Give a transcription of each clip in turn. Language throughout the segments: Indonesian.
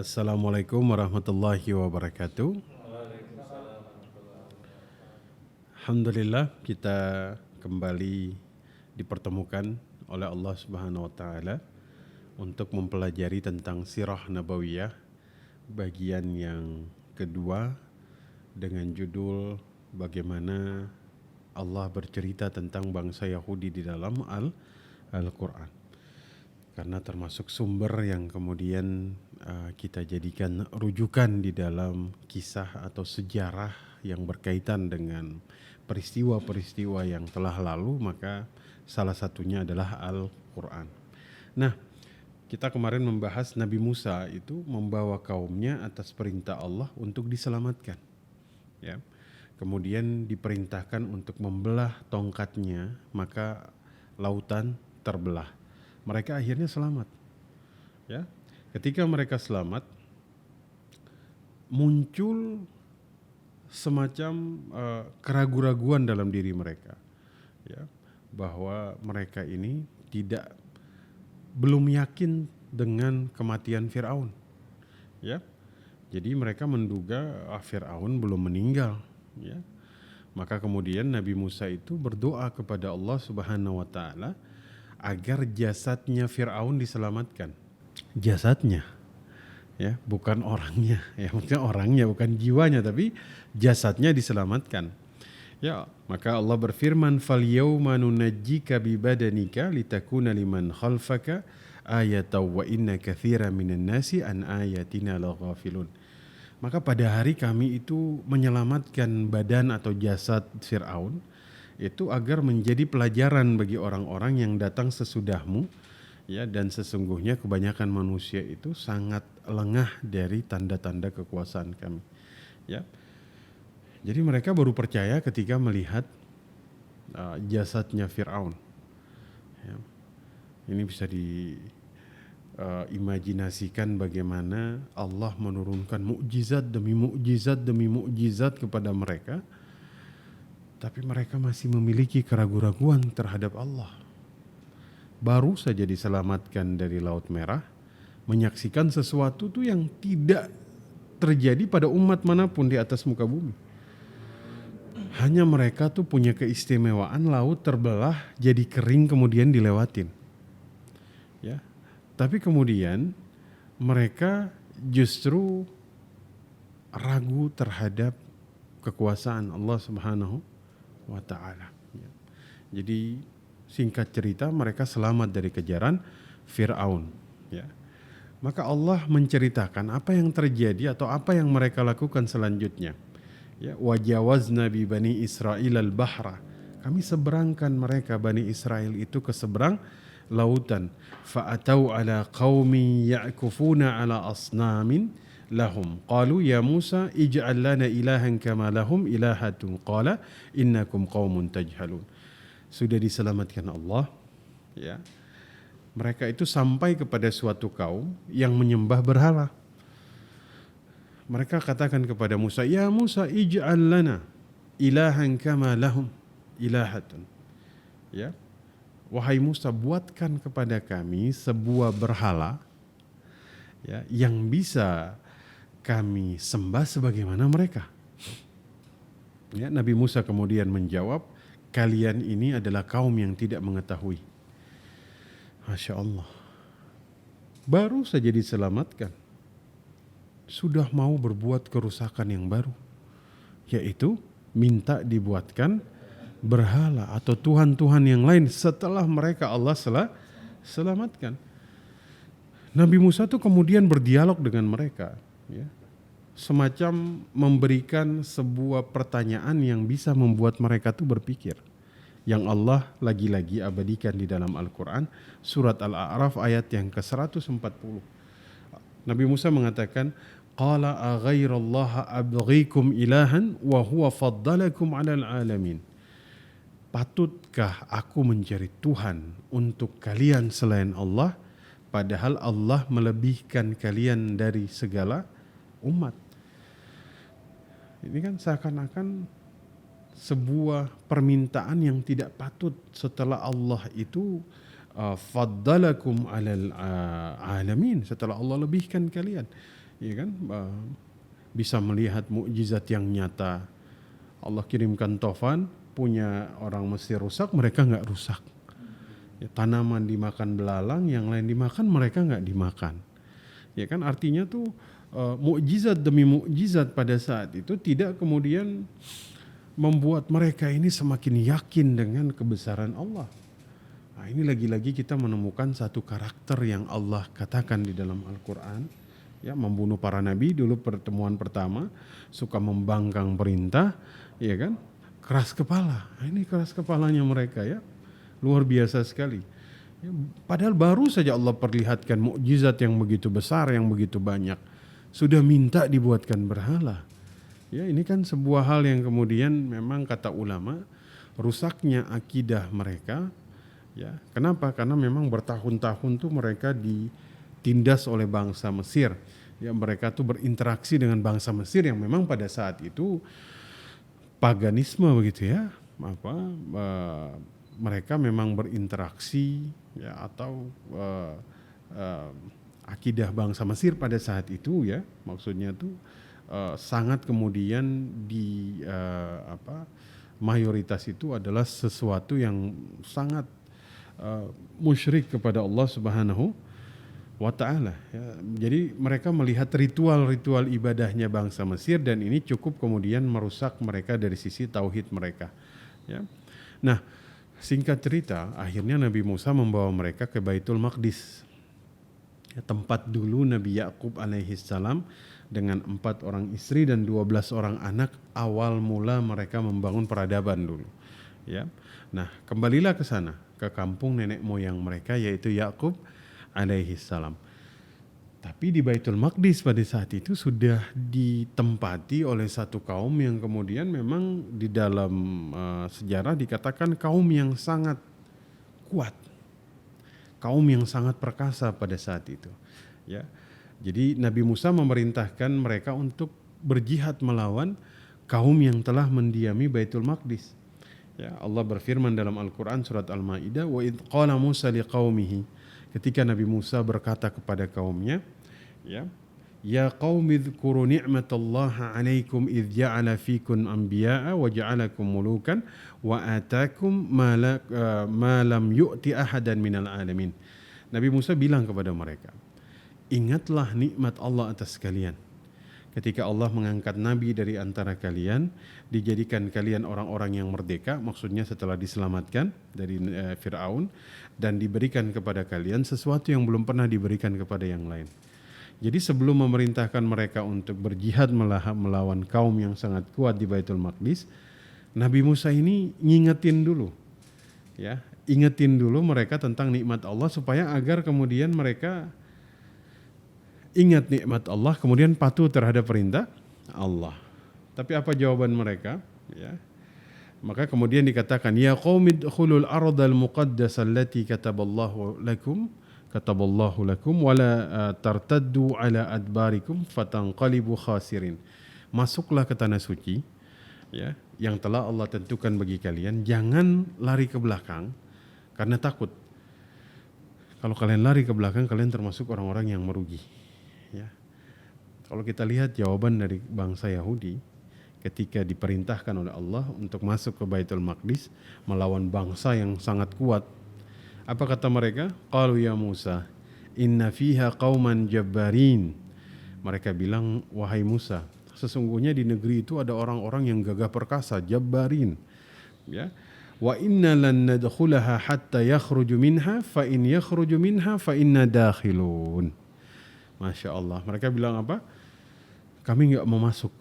Assalamualaikum warahmatullahi wabarakatuh. Alhamdulillah kita kembali dipertemukan oleh Allah Subhanahu wa taala untuk mempelajari tentang sirah nabawiyah bagian yang kedua dengan judul bagaimana Allah bercerita tentang bangsa Yahudi di dalam Al-Quran. Karena termasuk sumber yang kemudian kita jadikan rujukan di dalam kisah atau sejarah yang berkaitan dengan peristiwa-peristiwa yang telah lalu, maka salah satunya adalah Al-Quran. Nah, kita kemarin membahas Nabi Musa itu membawa kaumnya atas perintah Allah untuk diselamatkan. Ya. Kemudian diperintahkan untuk membelah tongkatnya, maka lautan terbelah. Mereka akhirnya selamat. Ya. Ketika mereka selamat, muncul semacam keraguan-raguan dalam diri mereka. Ya, bahwa mereka ini belum yakin dengan kematian Firaun. Ya. Jadi mereka menduga Firaun belum meninggal, ya. Maka kemudian Nabi Musa itu berdoa kepada Allah Subhanahu wa taala agar jasadnya Firaun diselamatkan. Jasadnya, ya, bukan orangnya. Ya, maksudnya orangnya bukan jiwanya, tapi jasadnya diselamatkan. Ya, maka Allah berfirman, "Falyawma nunajjika bibadanika litakuna liman khalfaka ayatan wa inna katsiran minan nasi an ayatina laghafilun." Maka pada hari kami itu menyelamatkan badan atau jasad Firaun itu agar menjadi pelajaran bagi orang-orang yang datang sesudahmu, ya, dan sesungguhnya kebanyakan manusia itu sangat lengah dari tanda-tanda kekuasaan kami, ya. Jadi mereka baru percaya ketika melihat jasadnya Firaun, ya. Ini bisa diimajinasikan bagaimana Allah menurunkan mukjizat demi mukjizat demi mukjizat kepada mereka. Tapi mereka masih memiliki keraguan-raguan terhadap Allah. Baru saja diselamatkan dari Laut Merah, menyaksikan sesuatu tuh yang tidak terjadi pada umat manapun di atas muka bumi. Hanya mereka tuh punya keistimewaan laut terbelah jadi kering kemudian dilewatin. Ya. Tapi kemudian mereka justru ragu terhadap kekuasaan Allah Subhanahu wa ta'ala. Jadi singkat cerita mereka selamat dari kejaran Fir'aun, ya. Maka Allah menceritakan apa yang terjadi atau apa yang mereka lakukan selanjutnya. Ya, wajawazna bi bani Israil al-bahra. Kami seberangkan mereka Bani Israel itu ke seberang lautan. Fa'atau ala qaumi ya'kufuna ala asnamin lahum qalu ya Musa ij'al lana ilahan kama lahum ilahatun qala innakum qaumun tajhalun. Sudah diselamatkan Allah, ya. Mereka itu sampai kepada suatu kaum yang menyembah berhala. Mereka katakan kepada Musa, ya Musa ij'al lana ilahan kama lahum ilahatun. Ya. Wahai Musa, buatkan kepada kami sebuah berhala, ya, yang bisa kami sembah sebagaimana mereka. Ya, Nabi Musa kemudian menjawab, kalian ini adalah kaum yang tidak mengetahui. Masya Allah. Baru saja diselamatkan, sudah mau berbuat kerusakan yang baru, yaitu minta dibuatkan berhala atau Tuhan-Tuhan yang lain setelah mereka Allah selamatkan. Nabi Musa tuh kemudian berdialog dengan mereka, ya, semacam memberikan sebuah pertanyaan yang bisa membuat mereka tuh berpikir, yang Allah lagi-lagi abadikan di dalam Al-Quran surat Al-A'raf ayat yang ke-140. Nabi Musa mengatakan, qala aghairallaha abghikum ilahan wa huwa faddalakum 'alal alamin. Patutkah aku mencari Tuhan untuk kalian selain Allah, padahal Allah melebihkan kalian dari segala umat. Ini kan seakan-akan sebuah permintaan yang tidak patut setelah Allah itu faddalakum alal alamin, setelah Allah lebihkan kalian. ya kan? Bisa melihat mukjizat yang nyata. Allah kirimkan tofan, punya orang Mesir rusak, mereka nggak rusak. Ya, tanaman dimakan belalang, yang lain dimakan, mereka nggak dimakan. Ya kan, artinya tuh mukjizat demi mukjizat pada saat itu tidak kemudian membuat mereka ini semakin yakin dengan kebesaran Allah. Nah, ini lagi-lagi kita menemukan satu karakter yang Allah katakan di dalam Al-Quran. Ya, membunuh para nabi dulu pertemuan pertama, suka membangkang perintah, ya kan, keras kepala. Nah, ini keras kepalanya mereka, ya, luar biasa sekali. Ya, padahal baru saja Allah perlihatkan mukjizat yang begitu besar, yang begitu banyak, sudah minta dibuatkan berhala. Ya, ini kan sebuah hal yang kemudian memang kata ulama rusaknya akidah mereka. Ya, kenapa? Karena memang bertahun-tahun tuh mereka ditindas oleh bangsa Mesir. Ya, mereka tuh berinteraksi dengan bangsa Mesir yang memang pada saat itu paganisme begitu ya. Mereka memang berinteraksi ya, atau akidah bangsa Mesir pada saat itu ya, maksudnya tuh sangat kemudian mayoritas itu adalah sesuatu yang sangat musyrik kepada Allah Subhanahu wa ta'ala ya. Jadi mereka melihat ritual-ritual ibadahnya bangsa Mesir dan ini cukup kemudian merusak mereka dari sisi tauhid mereka ya. Nah, singkat cerita, akhirnya Nabi Musa membawa mereka ke Baitul Maqdis ya, tempat dulu Nabi Yakub alaihi salam dengan 4 orang istri dan 12 orang anak awal mula mereka membangun peradaban dulu ya. Nah, kembalilah ke sana, ke kampung nenek moyang mereka yaitu Yakub alaihi salam. Tapi di Baitul Maqdis pada saat itu sudah ditempati oleh satu kaum yang kemudian memang di dalam sejarah dikatakan kaum yang sangat kuat, kaum yang sangat perkasa pada saat itu ya. Jadi Nabi Musa memerintahkan mereka untuk berjihad melawan kaum yang telah mendiami Baitul Maqdis. Ya, Allah berfirman dalam Al-Quran surat Al-Ma'idah, wa idh qala Musa liqaumihi, ketika Nabi Musa berkata kepada kaumnya, ya qaumi dzkuru ni'matallahi 'alaikum idh ja'ala fikum anbiya'a wa ja'alakum mulukan wa atakum ma lam yu'ti ahadan minal alamin. Nabi Musa bilang kepada mereka, ingatlah nikmat Allah atas kalian. Ketika Allah mengangkat nabi dari antara kalian, dijadikan kalian orang-orang yang merdeka, maksudnya setelah diselamatkan dari Fir'aun, dan diberikan kepada kalian sesuatu yang belum pernah diberikan kepada yang lain. Jadi sebelum memerintahkan mereka untuk berjihad melawan kaum yang sangat kuat di Baitul Maqdis, Nabi Musa ini ngingetin dulu, ya, ingetin dulu mereka tentang nikmat Allah supaya agar kemudian mereka ingat nikmat Allah, kemudian patuh terhadap perintah Allah. Tapi apa jawaban mereka? Ya. Maka kemudian dikatakan, ya qaumi dkhulul ardal muqaddasah allati kataballahu lakum wala tartaddu ala adbarikum fatanqalibu khasirin. Masuklah ke tanah suci ya, yang telah Allah tentukan bagi kalian, jangan lari ke belakang karena takut. Kalau kalian lari ke belakang, kalian termasuk orang-orang yang merugi. Ya. Kalau kita lihat jawaban dari bangsa Yahudi ketika diperintahkan oleh Allah untuk masuk ke Baitul Maqdis melawan bangsa yang sangat kuat, apa kata mereka? Qalu ya Musa, inna fiha qauman jabbarin. Mereka bilang, wahai Musa, sesungguhnya di negeri itu ada orang-orang yang gagah perkasa, jabbarin. Ya. Wa inna lan nadkhulaha hatta yakhruju minha fa in yakhruju minha fa inna dakhilun. Masya Allah, mereka bilang apa? Kami nggak mau masuk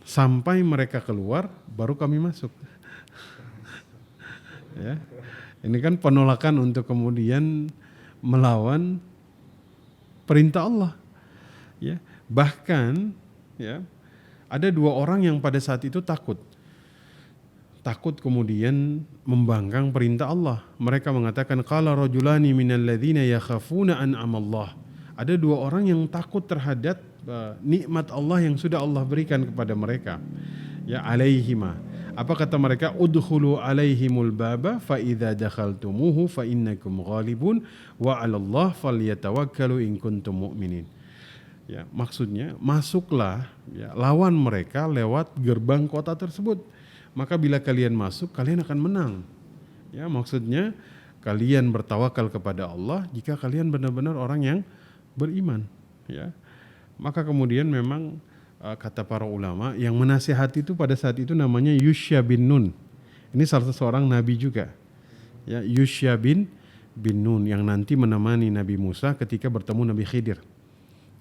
sampai mereka keluar, baru kami masuk. Ya, ini kan penolakan untuk kemudian melawan perintah Allah. Ya, bahkan ya ada 2 orang yang pada saat itu takut kemudian membangkang perintah Allah. Mereka mengatakan, qala rajulani minal ladzina yakhafuna an'amallah. Ada 2 orang yang takut terhadap nikmat Allah yang sudah Allah berikan kepada mereka. Ya, alaihima. Apa kata mereka? Udkhulu alaihimul baba fa idza dakhaltumuhu fa innakum ghalibun wa 'alallah falyatawakkalu in kuntum mu'minin. Ya, maksudnya masuklah, ya, lawan mereka lewat gerbang kota tersebut. Maka bila kalian masuk, kalian akan menang. Ya, maksudnya kalian bertawakal kepada Allah jika kalian benar-benar orang yang beriman. Ya, maka kemudian memang kata para ulama yang menasihati itu pada saat itu namanya Yusya bin Nun. Ini salah seorang nabi juga. Ya, Yusya bin Nun yang nanti menemani Nabi Musa ketika bertemu Nabi Khidir.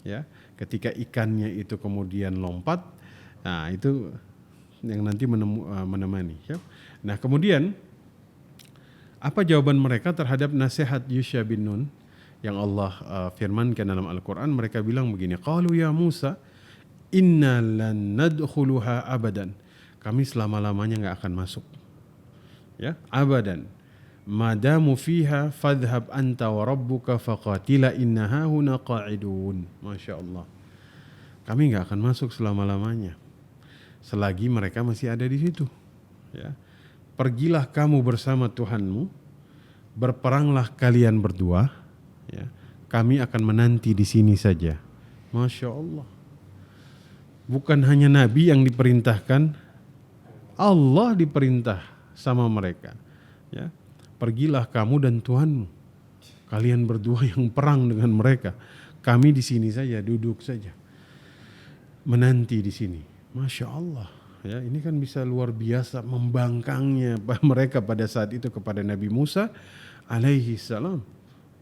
Ya, ketika ikannya itu kemudian lompat, nah itu yang nanti menemani. Ya. Nah kemudian apa jawaban mereka terhadap nasihat Yusya bin Nun yang Allah firmankan dalam Al-Quran? Mereka bilang begini, qalu ya Musa inna lan nadkhuluha abadan, kami selama-lamanya gak akan masuk. Ya, abadan madamu fiha fadhhab anta wa rabbuka faqatila innaha huna qa'idun. Masya Allah, kami gak akan masuk selama-lamanya selagi mereka masih ada di situ. Ya, pergilah kamu bersama Tuhanmu, berperanglah kalian berdua, ya, kami akan menanti di sini saja. Masya Allah, bukan hanya Nabi yang diperintahkan, Allah diperintah sama mereka. Ya, pergilah kamu dan Tuhanmu, kalian berdua yang perang dengan mereka. Kami di sini saja, duduk saja, menanti di sini. Masya Allah, ya, ini kan bisa luar biasa membangkangnya mereka pada saat itu kepada Nabi Musa alaihi salam.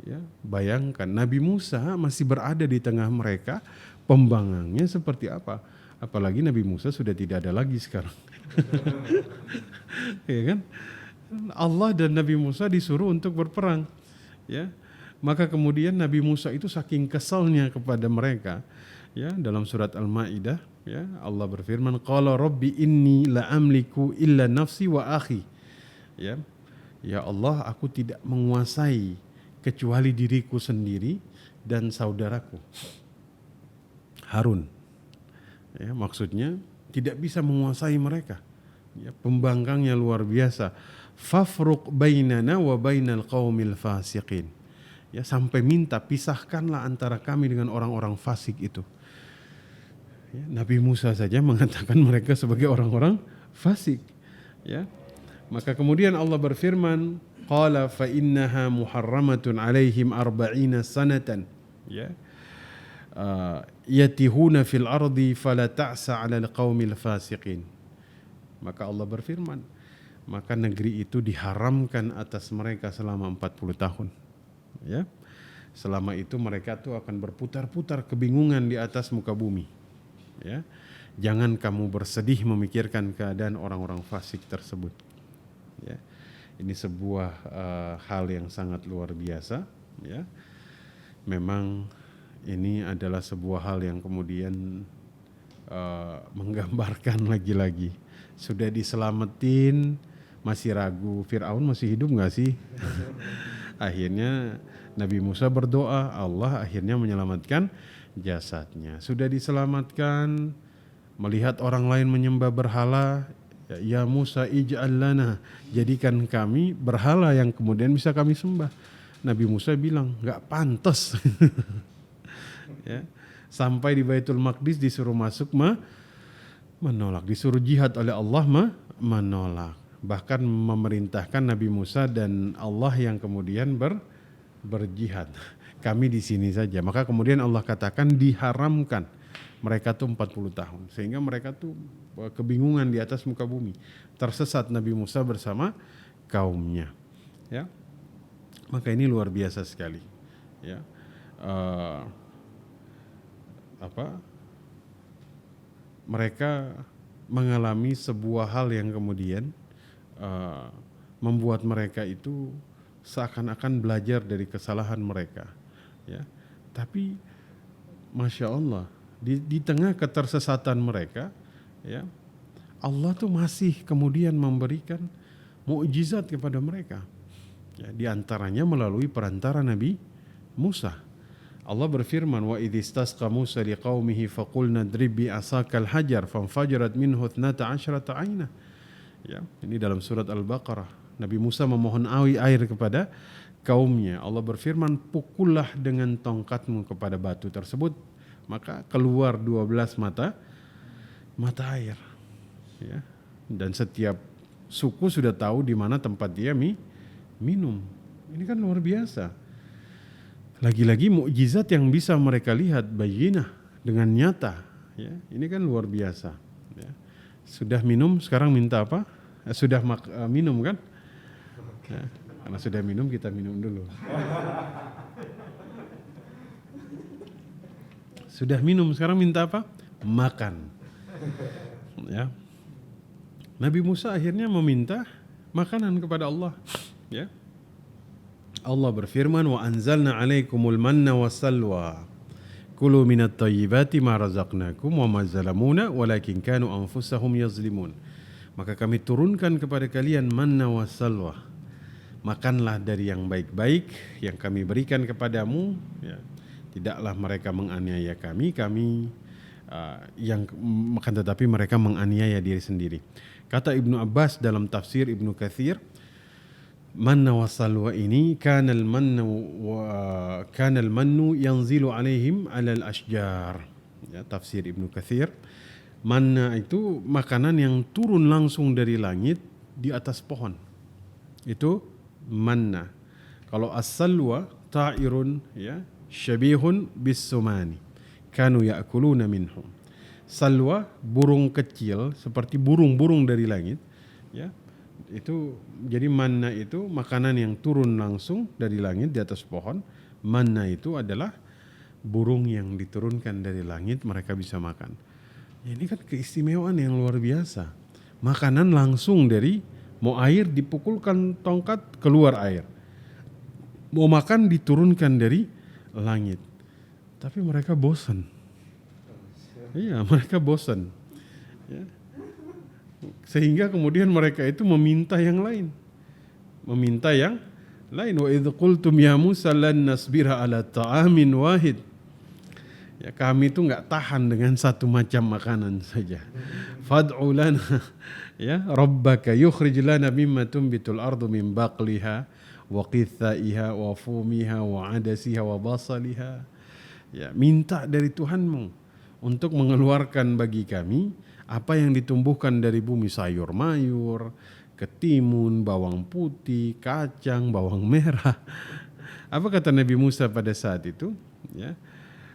Ya, bayangkan Nabi Musa masih berada di tengah mereka, pembangkangnya seperti apa? Apalagi Nabi Musa sudah tidak ada lagi sekarang. Ya kan? Allah dan Nabi Musa disuruh untuk berperang. Ya, maka kemudian Nabi Musa itu saking kesalnya kepada mereka, ya, dalam surat Al-Maidah, ya, Allah berfirman, qala rabbi inni la amliku illa nafsi wa akhi. Ya, ya Allah, aku tidak menguasai kecuali diriku sendiri dan saudaraku Harun. Ya, maksudnya tidak bisa menguasai mereka. Ya, pembangkangnya luar biasa. Fafruq bainana wa bainal qaumil fasiqin. Ya, sampai minta pisahkanlah antara kami dengan orang-orang fasik itu. Ya, Nabi Musa saja mengatakan mereka sebagai orang-orang fasik. Ya, maka kemudian Allah berfirman, qala fa innaha muharramatun alaihim arba'ina sanatan. Ya, yatihuna fil ardi fala ta'sa 'alal qaumil fasiqin. Maka Allah berfirman, maka negeri itu diharamkan atas mereka selama 40 tahun. Ya, selama itu mereka tuh akan berputar-putar kebingungan di atas muka bumi. Ya, jangan kamu bersedih memikirkan keadaan orang-orang fasik tersebut. Ya, ini sebuah hal yang sangat luar biasa. Ya, memang ini adalah sebuah hal yang kemudian menggambarkan lagi-lagi sudah diselamatin masih ragu, Fir'aun masih hidup gak sih? Akhirnya Nabi Musa berdoa, Allah akhirnya menyelamatkan jasadnya. Sudah diselamatkan, melihat orang lain menyembah berhala, ya Musa ij'al lana, jadikan kami berhala yang kemudian bisa kami sembah. Nabi Musa bilang gak pantas. Ya, sampai di Baitul Maqdis disuruh masuk menolak, disuruh jihad oleh Allah menolak. Bahkan memerintahkan Nabi Musa dan Allah yang kemudian berjihad. Kami di sini saja. Maka kemudian Allah katakan diharamkan mereka tuh 40 tahun. Sehingga mereka tuh kebingungan di atas muka bumi. Tersesat Nabi Musa bersama kaumnya. Ya, maka ini luar biasa sekali. Ya, mereka mengalami sebuah hal yang kemudian membuat mereka itu seakan-akan belajar dari kesalahan mereka. Ya, tapi Masya Allah, di tengah ketersesatan mereka, ya, Allah tuh masih kemudian memberikan mukjizat kepada mereka. Ya, di antaranya melalui perantara Nabi Musa. Allah berfirman, wa idh istasqa Musa liqaumihi faqulna drib bi asakal hajar fanfajarat minhu 12 'aina. Ya, ini dalam surat Al-Baqarah. Nabi Musa memohon air kepada kaumnya. Allah berfirman, pukullah dengan tongkatmu kepada batu tersebut, maka keluar 12 mata air. Ya. Dan setiap suku sudah tahu di mana tempat dia minum. Ini kan luar biasa. Lagi-lagi mukjizat yang bisa mereka lihat bayyinah dengan nyata. Ya, ini kan luar biasa. Ya. Sudah minum, sekarang minta apa? Sudah minum kan? Ya, karena sudah minum kita minum dulu. Sudah minum, sekarang minta apa? Makan. Ya. Nabi Musa akhirnya meminta makanan kepada Allah. Ya. Allah berfirman, wa anzalna alaikumul manna wassalwa kulu minat tayyibati ma razaqnakum wa ma zalamuna walakin kanu anfusahum yazlimun. Maka kami turunkan kepada kalian manna wassalwa. Makanlah dari yang baik-baik yang kami berikan kepadamu. Ya. Tidaklah mereka menganiaya kami yang makan, tetapi mereka menganiaya diri sendiri. Kata Ibnu Abbas dalam tafsir Ibnu Katsir, manna wa salwa ini kanal mannu yanzilu alaihim alal ashjar. Ya, tafsir Ibnu Katsir, manna itu makanan yang turun langsung dari langit di atas pohon. Itu manna. Kalau as-salwa ta'irun, ya, syabihun bis-sumani kanu ya'kuluna minhum. Salwa burung kecil seperti burung-burung dari langit, ya. Itu jadi manna itu makanan yang turun langsung dari langit di atas pohon. Manna itu adalah burung yang diturunkan dari langit, mereka bisa makan. Ya, ini kan keistimewaan yang luar biasa. Makanan langsung dari, mau air dipukulkan tongkat keluar air, mau makan diturunkan dari langit. Tapi mereka bosan. Iya, mereka bosan. Ya. Sehingga kemudian mereka itu meminta yang lain. Wa idh qultum ya Musa lan nasbira ala ta'amin wahid. Ya, kami itu enggak tahan dengan satu macam makanan saja. Fad'u lana ya rabbaka yukhrij lana mimma tunbitul ardu min baqliha wa qithaiha wa fumiha wa adasiha wa basaliha. Ya, minta dari Tuhanmu untuk mengeluarkan bagi kami apa yang ditumbuhkan dari bumi, sayur mayur, ketimun, bawang putih, kacang, bawang merah. Apa kata Nabi Musa pada saat itu? Ya,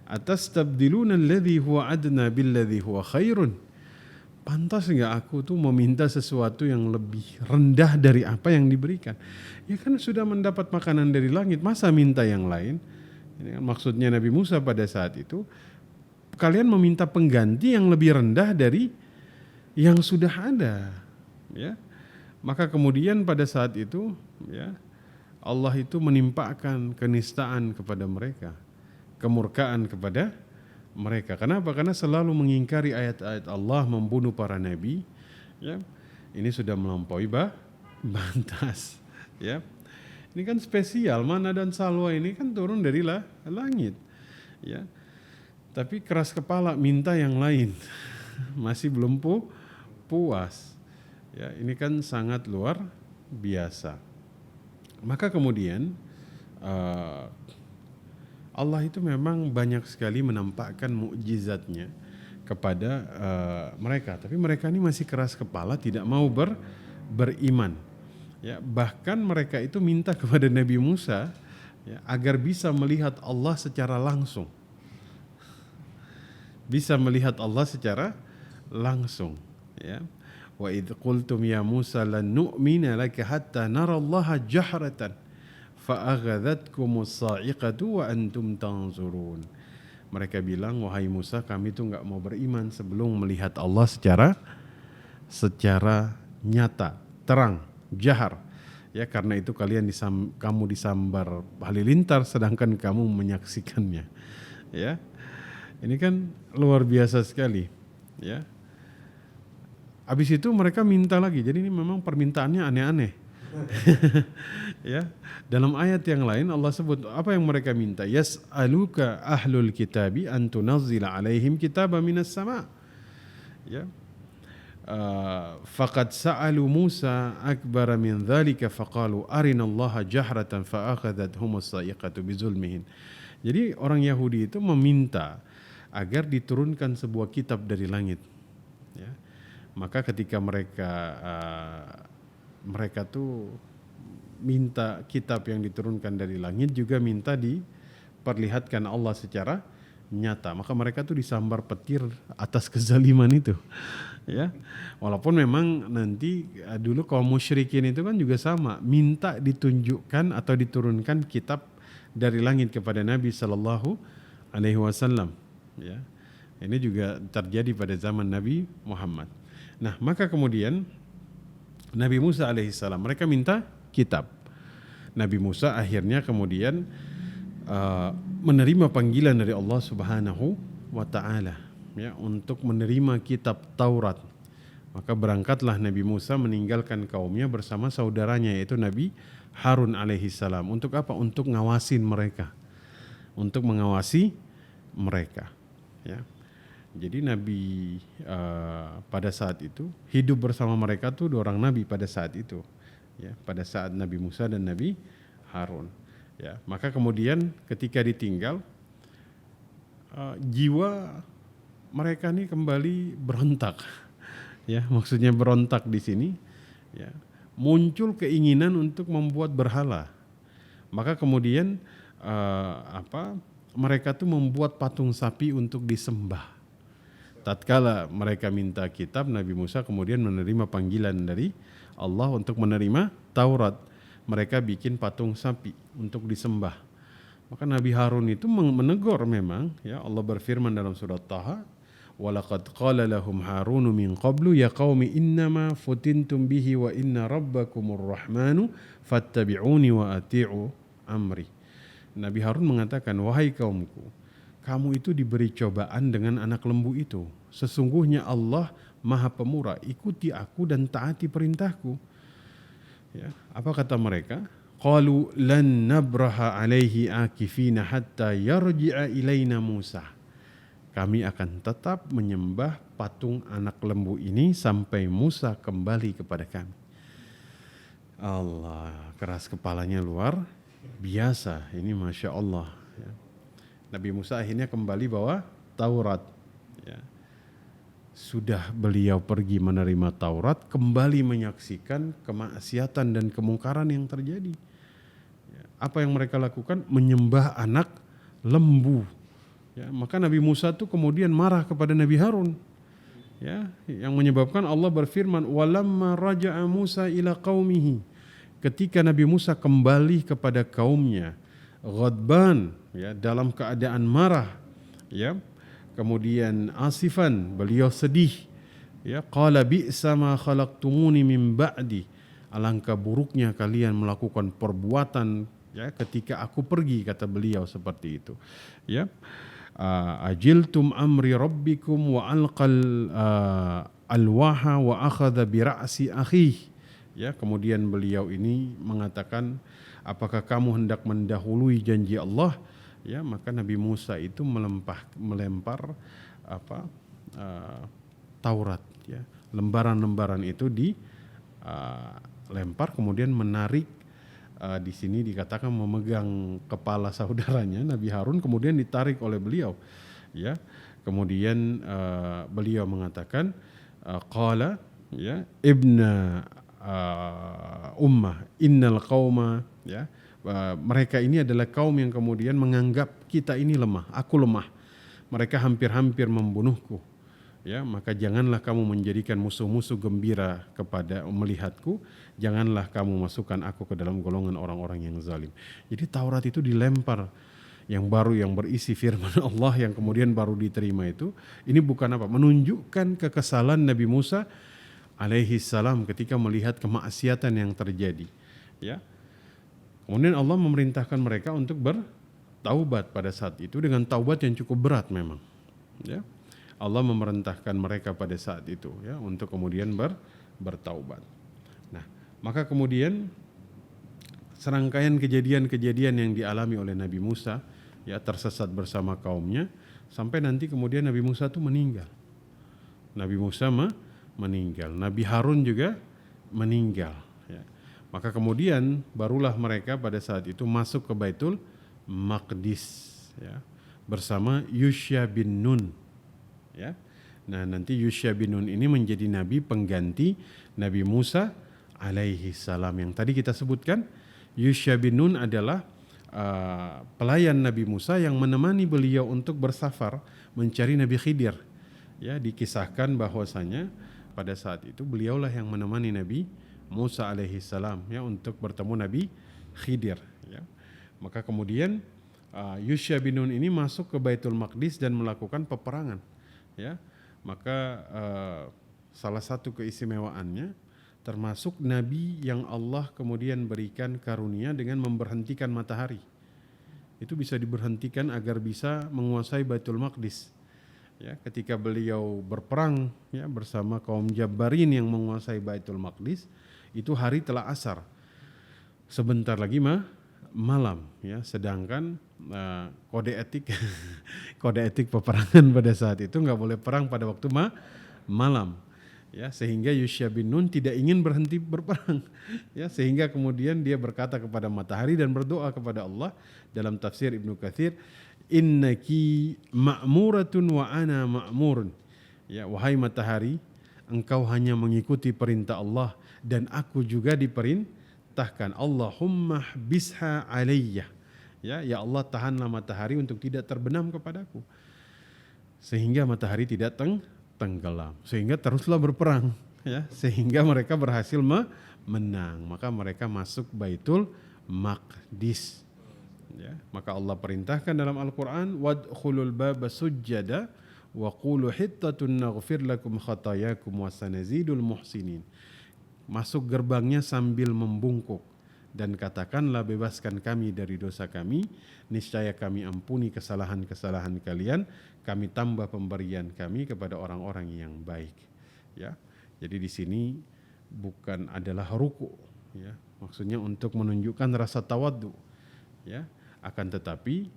atastabdiluna alladhi huwa adna billadhi huwa khairun. Pantas enggak aku tuh meminta sesuatu yang lebih rendah dari apa yang diberikan? Ya kan sudah mendapat makanan dari langit, masa minta yang lain? Ini kan maksudnya Nabi Musa pada saat itu, kalian meminta pengganti yang lebih rendah dari yang sudah ada, ya. Maka kemudian pada saat itu, ya, Allah itu menimpakan kenistaan kepada mereka, kemurkaan kepada mereka. Kenapa? Karena selalu mengingkari ayat-ayat Allah, membunuh para nabi. Ya, ini sudah melampaui batas. Ya, ini kan spesial, manna dan salwa ini kan turun dari langit. Ya, tapi keras kepala minta yang lain, masih belum puas. Ya, ini kan sangat luar biasa. Maka kemudian Allah itu memang banyak sekali menampakkan mukjizatnya kepada mereka, tapi mereka ini masih keras kepala, tidak mau beriman. Ya, bahkan mereka itu minta kepada Nabi Musa, ya, agar bisa melihat Allah secara langsung. Bisa melihat Allah secara langsung. Ya. Wa idh qultum ya Musa lan nu'mina laka hatta narallaha jahratan fa aghadhatkumus sa'iqatu wa antum tanzurun. Mereka bilang, wahai Musa, kami itu enggak mau beriman sebelum melihat Allah secara nyata, terang, jahar. Ya, karena itu kamu disambar halilintar sedangkan kamu menyaksikannya. Ya. Ini kan luar biasa sekali, ya. Habis itu mereka minta lagi. Jadi ini memang permintaannya aneh-aneh. Ya, dalam ayat yang lain Allah sebut apa yang mereka minta. Yas'aluka ahlul kitabi an tunazzila alaihim kitaban minas sama. Ya. Faqad sa'alu Musa akbara min dzalika faqalu arinallaha jahratan fa akhadhathumus sa'iqatu bizulmihim. Jadi orang Yahudi itu meminta agar diturunkan sebuah kitab dari langit. Ya. Maka ketika mereka tuh minta kitab yang diturunkan dari langit, juga minta diperlihatkan Allah secara nyata, maka mereka tuh disambar petir atas kezaliman itu. Ya, walaupun memang nanti dulu kaum musyrikin itu kan juga sama, minta ditunjukkan atau diturunkan kitab dari langit kepada Nabi Sallallahu Alaihi Wasallam. Ya, ini juga terjadi pada zaman Nabi Muhammad. Nah, maka kemudian Nabi Musa alaihissalam, mereka minta kitab. Nabi Musa akhirnya kemudian menerima panggilan dari Allah Subhanahu wa taala, ya, untuk menerima kitab Taurat. Maka berangkatlah Nabi Musa meninggalkan kaumnya bersama saudaranya yaitu Nabi Harun alaihissalam. Untuk apa? Untuk ngawasin mereka. Untuk mengawasi mereka, ya. Jadi Nabi pada saat itu hidup bersama mereka tuh 2 orang nabi pada saat itu, ya, pada saat Nabi Musa dan Nabi Harun. Ya, maka kemudian ketika ditinggal, jiwa mereka nih kembali berontak. Ya, maksudnya berontak di sini, ya, muncul keinginan untuk membuat berhala. Maka kemudian mereka tuh membuat patung sapi untuk disembah. Tatkala mereka minta kitab, Nabi Musa kemudian menerima panggilan dari Allah untuk menerima Taurat. Mereka bikin patung sapi untuk disembah. Maka Nabi Harun itu menegur memang, ya, Allah berfirman dalam surat Taha, "Walaqad qala lahum Harunu min qablu ya qaumi innama futintum bihi wa inna rabbakumur rahmanu fattabi'uni wa ati'u amri." Nabi Harun mengatakan, "Wahai kaumku, kamu itu diberi cobaan dengan anak lembu itu. Sesungguhnya Allah Maha Pemurah, ikuti aku dan taati perintahku." Ya, apa kata mereka? Qalu lan nabraha alaihi akifina hatta yarji'a ilaina Musa. Kami akan tetap menyembah patung anak lembu ini sampai Musa kembali kepada kami. Allah, keras kepalanya luar biasa. Ini Masya Allah. Ya. Nabi Musa akhirnya kembali bawa Taurat. Ya. Sudah beliau pergi menerima Taurat, kembali menyaksikan kemaksiatan dan kemungkaran yang terjadi. Ya. Apa yang mereka lakukan? Menyembah anak lembu. Ya, maka Nabi Musa itu kemudian marah kepada Nabi Harun. Ya, yang menyebabkan Allah berfirman, "Walamma raja'a Musa ila qaumihi." Ketika Nabi Musa kembali kepada kaumnya, ghadban, ya, dalam keadaan marah, ya. Kemudian asifan, beliau sedih, ya, qala bi'sa ma khalaqtumuni min ba'di. Alangkah buruknya kalian melakukan perbuatan, ya, ketika aku pergi, kata beliau seperti itu. Ya. Ajiltum amri rabbikum wa alqal alwaha wa akhadha bi ra'si akhih. Ya, kemudian beliau ini mengatakan, apakah kamu hendak mendahului janji Allah? Ya, maka Nabi Musa itu melempar Taurat, ya. Lembaran-lembaran itu dilempar, kemudian menarik, di sini dikatakan memegang kepala saudaranya Nabi Harun, kemudian ditarik oleh beliau, ya. Kemudian beliau mengatakan, qala, ya, ibna ummah innal qauma, ya, mereka ini adalah kaum yang kemudian menganggap kita ini lemah, aku lemah. Mereka hampir-hampir membunuhku. Ya, maka janganlah kamu menjadikan musuh-musuh gembira kepada melihatku. Janganlah kamu masukkan aku ke dalam golongan orang-orang yang zalim. Jadi Taurat itu dilempar, yang baru, yang berisi firman Allah yang kemudian baru diterima itu. Ini bukan apa? Menunjukkan kekesalan Nabi Musa alaihi salam ketika melihat kemaksiatan yang terjadi. Ya. Kemudian Allah memerintahkan mereka untuk bertaubat pada saat itu dengan taubat yang cukup berat memang. Ya. Allah memerintahkan mereka pada saat itu, ya, untuk kemudian bertaubat. Nah, maka kemudian serangkaian kejadian-kejadian yang dialami oleh Nabi Musa, ya, tersesat bersama kaumnya sampai nanti kemudian Nabi Musa itu meninggal. Nabi Musa meninggal, Nabi Harun juga meninggal, ya. Maka kemudian barulah mereka pada saat itu masuk ke Baitul Maqdis, ya. bersama Yusha bin Nun, ya. Nah, nanti Yusha bin Nun ini menjadi nabi pengganti Nabi Musa alaihi salam yang tadi kita sebutkan. Yusha bin Nun adalah pelayan Nabi Musa yang menemani beliau untuk bersafar mencari Nabi Khidir. Ya, dikisahkan bahwasanya pada saat itu beliaulah yang menemani Nabi Musa alaihi salam ya untuk bertemu Nabi Khidir, ya. Maka kemudian Yusha bin Nun ini masuk ke Baitul Maqdis dan melakukan peperangan, ya. Maka salah satu keistimewaannya termasuk nabi yang Allah kemudian berikan karunia dengan memberhentikan matahari. Itu bisa diberhentikan agar bisa menguasai Baitul Maqdis. Ya, ketika beliau berperang ya bersama kaum Jabbarin yang menguasai Baitul Maqdis, itu hari telah asar. Sebentar lagi malam ya, sedangkan kode etik kode etik peperangan pada saat itu nggak boleh perang pada waktu malam. Ya, sehingga Yusha bin Nun tidak ingin berhenti berperang, ya, sehingga kemudian dia berkata kepada matahari dan berdoa kepada Allah dalam tafsir Ibnu Katsir, innaki ma'muratun wa ana ma'murun. Ya, wahai matahari, engkau hanya mengikuti perintah Allah dan aku juga diperintahkan. Allahumma bisha alayya. Ya, ya Allah, tahanlah matahari untuk tidak terbenam kepadaku. Sehingga matahari tidak tenggelam, sehingga teruslah berperang, ya, sehingga mereka berhasil menang. Maka mereka masuk Baitul Maqdis, ya. Maka Allah perintahkan dalam Al-Quran, wadkhulul baba sujjada wa qulu hittatun naghfir lakum khatayakum wa sanazidul muhsinin. Masuk gerbangnya sambil membungkuk dan katakanlah, bebaskan kami dari dosa kami, niscaya kami ampuni kesalahan-kesalahan kalian, kami tambah pemberian kami kepada orang-orang yang baik. Ya, jadi di sini bukan adalah ruku, ya, maksudnya untuk menunjukkan rasa tawadhu, ya, akan tetapi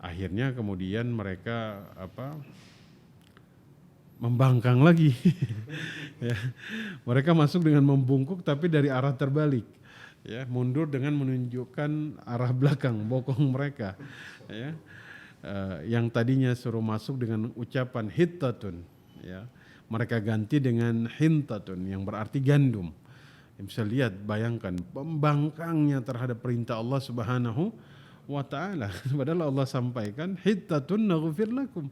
akhirnya kemudian mereka membangkang lagi. Ya, mereka masuk dengan membungkuk tapi dari arah terbalik. Ya, mundur dengan menunjukkan arah belakang bokong mereka. Ya, yang tadinya suruh masuk dengan ucapan hittatun, ya, mereka ganti dengan hintatun yang berarti gandum. Bisa lihat, bayangkan pembangkangnya terhadap perintah Allah Subhanahu wa ta'ala. Padahal Allah sampaikan hittatun naghfir lakum.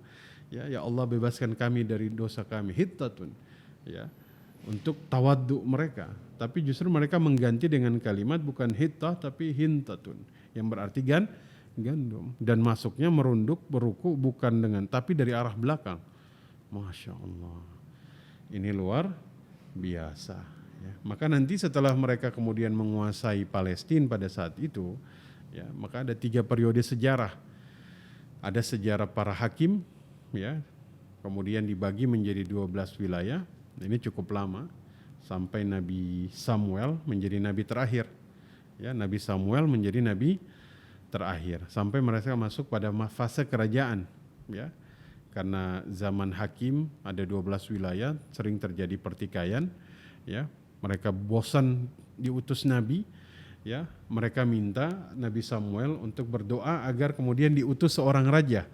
Ya, ya Allah, bebaskan kami dari dosa kami, hittatun, ya, untuk tawaddu mereka. Tapi justru mereka mengganti dengan kalimat bukan hittah tapi hintatun yang berarti gandum, dan masuknya merunduk beruku bukan dengan tapi dari arah belakang. Masya Allah, ini luar biasa, ya. Maka nanti setelah mereka kemudian menguasai Palestina pada saat itu, ya, maka ada 3 periode sejarah. Ada sejarah para hakim, ya, kemudian dibagi menjadi 12 wilayah. Ini cukup lama sampai Nabi Samuel menjadi nabi terakhir. Ya, Nabi Samuel menjadi nabi terakhir sampai mereka masuk pada fase kerajaan, ya. Karena zaman hakim ada 12 wilayah, sering terjadi pertikaian, ya. Mereka bosan diutus nabi, ya. Mereka minta Nabi Samuel untuk berdoa agar kemudian diutus seorang raja.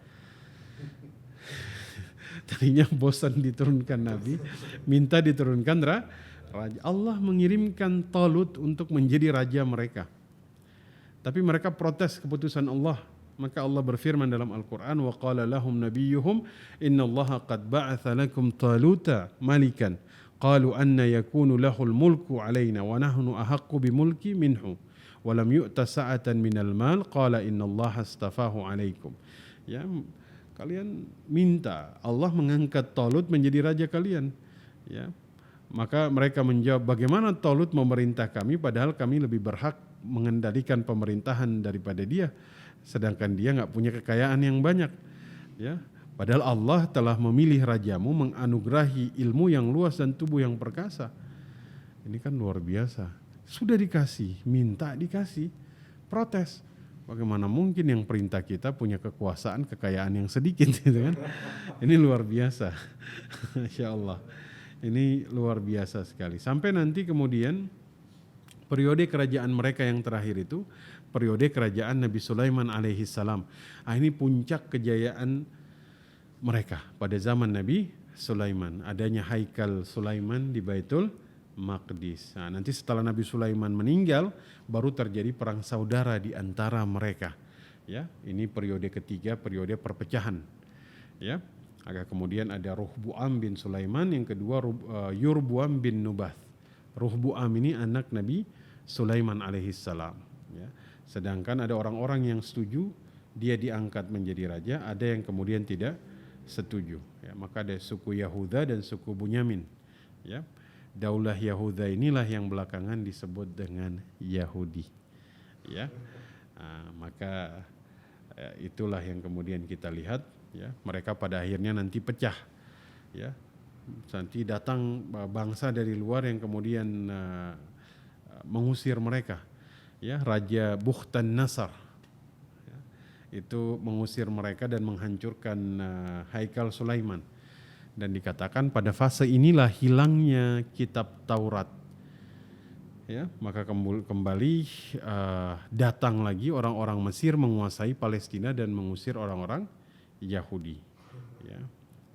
Tadinya bosan diturunkan nabi, minta diturunkan raja. Allah mengirimkan Talut untuk menjadi raja mereka. Tapi mereka protes keputusan Allah. Maka Allah berfirman dalam Al-Quran, wa qala lahum nabiyyuhum innallaha qad ba'atha lakum taluta malikan qalu anna yakunu lahul mulku alaina wa nahnu ahaqqu bimulki minhu wa lam yu'ta sa'atan minal mal qala innallaha astafahu alaikum. Ya, kalian minta Allah mengangkat Talut menjadi raja kalian, ya. Maka mereka menjawab, bagaimana Talut memerintah kami padahal kami lebih berhak mengendalikan pemerintahan daripada dia, sedangkan dia nggak punya kekayaan yang banyak, ya. Padahal Allah telah memilih rajamu, menganugerahi ilmu yang luas dan tubuh yang perkasa. Ini kan luar biasa. Sudah dikasih, minta dikasih, protes. Bagaimana mungkin yang perintah kita punya kekuasaan, kekayaan yang sedikit, gitu kan? Ini luar biasa. Masya Allah. Ini luar biasa sekali. Sampai nanti kemudian periode kerajaan mereka yang terakhir itu periode kerajaan Nabi Sulaiman alaihi salam. Ini puncak kejayaan mereka pada zaman Nabi Sulaiman. Adanya Haikal Sulaiman di Baitul Maqdis. Nanti setelah Nabi Sulaiman meninggal, baru terjadi perang saudara di antara mereka. Ya, ini periode ketiga, periode perpecahan. Ya, agak kemudian ada Ruhbu'am bin Sulaiman, yang kedua Yurbu'am bin Nubath. Ruhbu'am ini anak Nabi Sulaiman alaihi salam. Ya, sedangkan ada orang-orang yang setuju dia diangkat menjadi raja, ada yang kemudian tidak setuju. Ya, maka ada suku Yahuda dan suku Bunyamin. Ya, Daulah Yahuda inilah yang belakangan disebut dengan Yahudi. Ya, maka itulah yang kemudian kita lihat. Ya, mereka pada akhirnya nanti pecah. Ya, nanti datang bangsa dari luar yang kemudian mengusir mereka. Ya, Raja Bukhtan Nasar. Ya, itu mengusir mereka dan menghancurkan Haikal Sulaiman. Dan dikatakan pada fase inilah hilangnya kitab Taurat. Ya, maka kembali datang lagi orang-orang Mesir menguasai Palestina dan mengusir orang-orang Yahudi. Ya.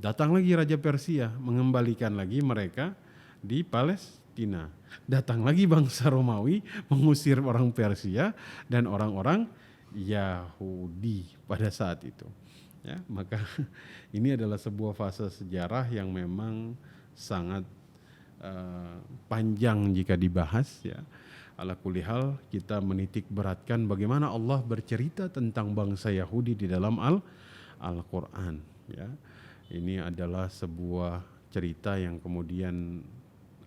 Datang lagi Raja Persia mengembalikan lagi mereka di Palestina. Datang lagi bangsa Romawi mengusir orang Persia dan orang-orang Yahudi pada saat itu. Ya, maka ini adalah sebuah fase sejarah yang memang sangat panjang jika dibahas. Ya, ala kulli hal kita menitik beratkan bagaimana Allah bercerita tentang bangsa Yahudi di dalam Al-Quran. Ya, ini adalah sebuah cerita yang kemudian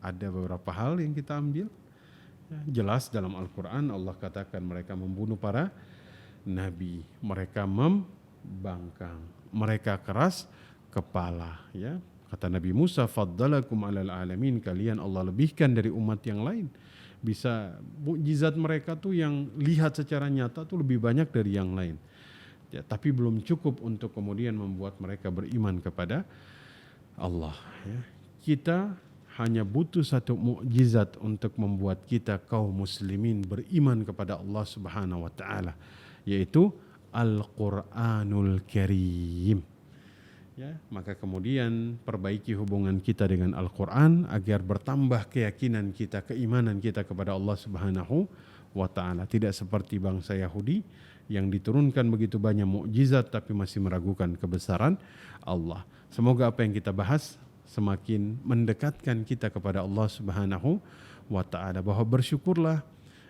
ada beberapa hal yang kita ambil. Ya, jelas dalam Al-Quran Allah katakan mereka membunuh para nabi, mereka membangkang, mereka keras kepala. Ya, kata Nabi Musa, faddalakum alal alamin, kalian Allah lebihkan dari umat yang lain. Bisa mukjizat mereka tuh yang lihat secara nyata tuh lebih banyak dari yang lain. Ya, tapi belum cukup untuk kemudian membuat mereka beriman kepada Allah. Ya. Kita hanya butuh satu mukjizat untuk membuat kita kaum muslimin beriman kepada Allah Subhanahu wa taala, yaitu Al-Qur'anul Karim. Ya, maka kemudian perbaiki hubungan kita dengan Al-Quran agar bertambah keyakinan kita, keimanan kita kepada Allah Subhanahu wa taala. Tidak seperti bangsa Yahudi yang diturunkan begitu banyak mukjizat tapi masih meragukan kebesaran Allah. Semoga apa yang kita bahas semakin mendekatkan kita kepada Allah Subhanahu wa taala, bahwa bersyukurlah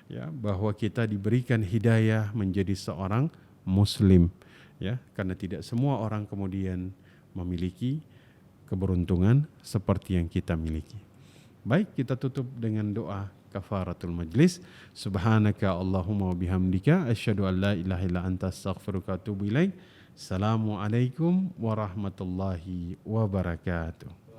ya bahwa kita diberikan hidayah menjadi seorang muslim, ya, karena tidak semua orang kemudian memiliki keberuntungan seperti yang kita miliki. Baik, kita tutup dengan doa kafaratul majlis. Subhanaka Allahumma wa bihamdika asyhadu an la ilaha illa anta astaghfiruka wa atubu ilaik. Assalamualaikum warahmatullahi wabarakatuh.